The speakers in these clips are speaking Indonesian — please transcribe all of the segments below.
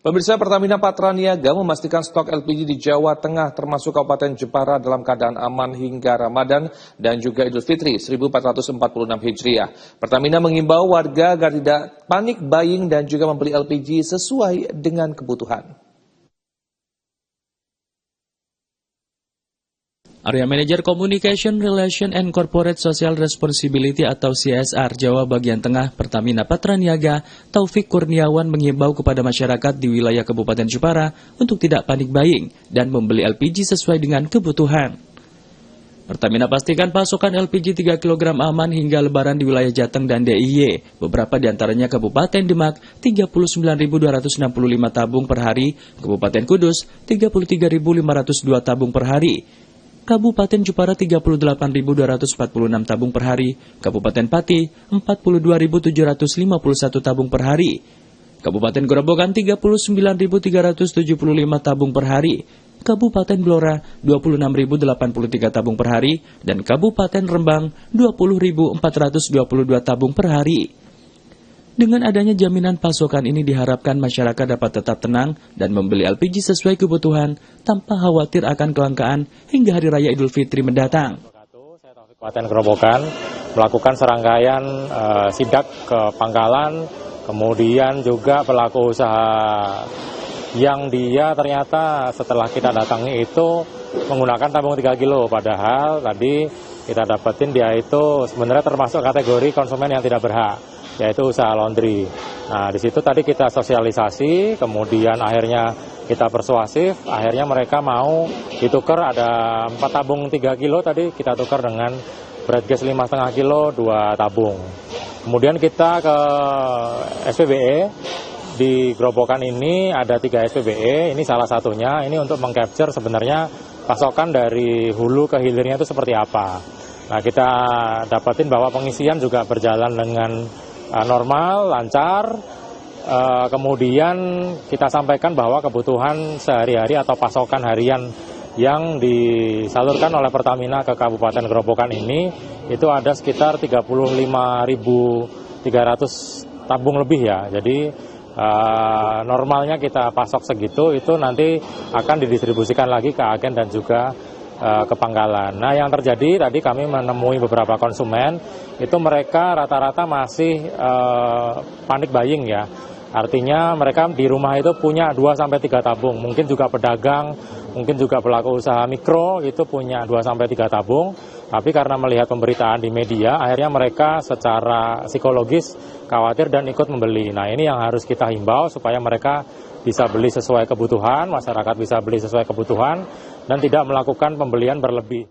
Pemirsa, Pertamina Patraniaga memastikan stok LPG di Jawa Tengah termasuk Kabupaten Jepara dalam keadaan aman hingga Ramadan dan juga Idul Fitri 1446 Hijriah. Pertamina mengimbau warga agar tidak panik buying dan juga membeli LPG sesuai dengan kebutuhan. Area Manager Communication, Relation and Corporate Social Responsibility atau CSR Jawa bagian Tengah Pertamina Patraniaga, Taufik Kurniawan menghimbau kepada masyarakat di wilayah Kabupaten Jepara untuk tidak panik buying dan membeli LPG sesuai dengan kebutuhan. Pertamina pastikan pasokan LPG 3 kg aman hingga Lebaran di wilayah Jateng dan DIY. Beberapa diantaranya Kabupaten Demak 39.265 tabung per hari, Kabupaten Kudus 33.502 tabung per hari. Kabupaten Jepara 38.246 tabung per hari, Kabupaten Pati 42.751 tabung per hari, Kabupaten Grobogan 39.375 tabung per hari, Kabupaten Blora 26.083 tabung per hari, dan Kabupaten Rembang 20.422 tabung per hari. Dengan adanya jaminan pasokan ini diharapkan masyarakat dapat tetap tenang dan membeli LPG sesuai kebutuhan tanpa khawatir akan kelangkaan hingga Hari Raya Idul Fitri mendatang. Saya Taufik Kabupaten Grobogan melakukan serangkaian sidak ke pangkalan, kemudian juga pelaku usaha yang dia ternyata setelah kita datangi itu menggunakan tabung 3 kilo, padahal tadi kita dapetin dia itu sebenarnya termasuk kategori konsumen yang tidak berhak, yaitu usaha laundry. Nah, di situ tadi kita sosialisasi, kemudian akhirnya kita persuasif, akhirnya mereka mau ditukar, ada 4 tabung 3 kilo tadi kita tukar dengan berat gas 5,5 kilo 2 tabung. Kemudian kita ke SPBE, di Grobogan ini ada 3 SPBE, ini salah satunya, ini untuk mengcapture sebenarnya pasokan dari hulu ke hilirnya itu seperti apa. Nah, kita dapatin bahwa pengisian juga berjalan dengan normal, lancar, kemudian kita sampaikan bahwa kebutuhan sehari-hari atau pasokan harian yang disalurkan oleh Pertamina ke Kabupaten Grobogan ini itu ada sekitar 35.300 tabung lebih ya. Jadi normalnya kita pasok segitu, itu nanti akan didistribusikan lagi ke agen dan juga ke pangkalan. Nah, yang terjadi tadi kami menemui beberapa konsumen, itu mereka rata-rata masih panik buying ya. Artinya mereka di rumah itu punya 2-3 tabung, mungkin juga pedagang, mungkin juga pelaku usaha mikro itu punya 2-3 tabung, tapi karena melihat pemberitaan di media, akhirnya mereka secara psikologis khawatir dan ikut membeli. Nah, ini yang harus kita himbau supaya mereka bisa beli sesuai kebutuhan, masyarakat bisa beli sesuai kebutuhan, dan tidak melakukan pembelian berlebih.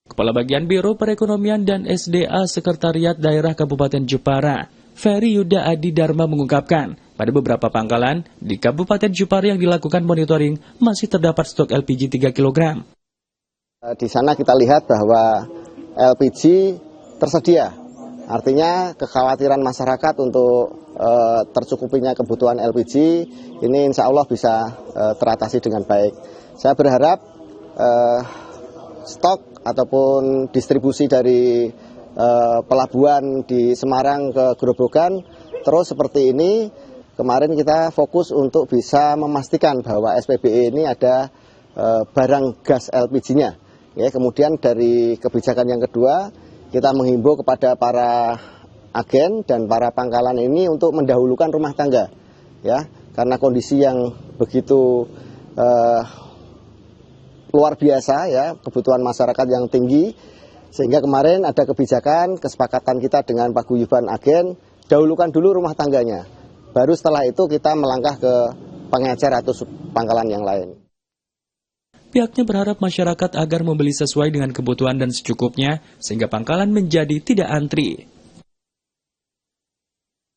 Kepala Bagian Biro Perekonomian dan SDA Sekretariat Daerah Kabupaten Jepara, Ferry Yuda Adi Dharma mengungkapkan, pada beberapa pangkalan di Kabupaten Jepara yang dilakukan monitoring masih terdapat stok LPG 3 kg. Di sana kita lihat bahwa LPG tersedia, artinya kekhawatiran masyarakat untuk tercukupinya kebutuhan LPG ini insya Allah bisa teratasi dengan baik. Saya berharap stok ataupun distribusi dari pelabuhan di Semarang ke Grobogan terus seperti ini. Kemarin kita fokus untuk bisa memastikan bahwa SPBE ini ada barang gas LPG-nya. Ya, kemudian dari kebijakan yang kedua, kita menghimbau kepada para agen dan para pangkalan ini untuk mendahulukan rumah tangga, ya, karena kondisi yang begitu luar biasa, ya, kebutuhan masyarakat yang tinggi, sehingga kemarin ada kebijakan kesepakatan kita dengan paguyuban agen, dahulukan dulu rumah tangganya, baru setelah itu kita melangkah ke pengecer atau pangkalan yang lain. Pihaknya berharap masyarakat agar membeli sesuai dengan kebutuhan dan secukupnya, sehingga pangkalan menjadi tidak antri.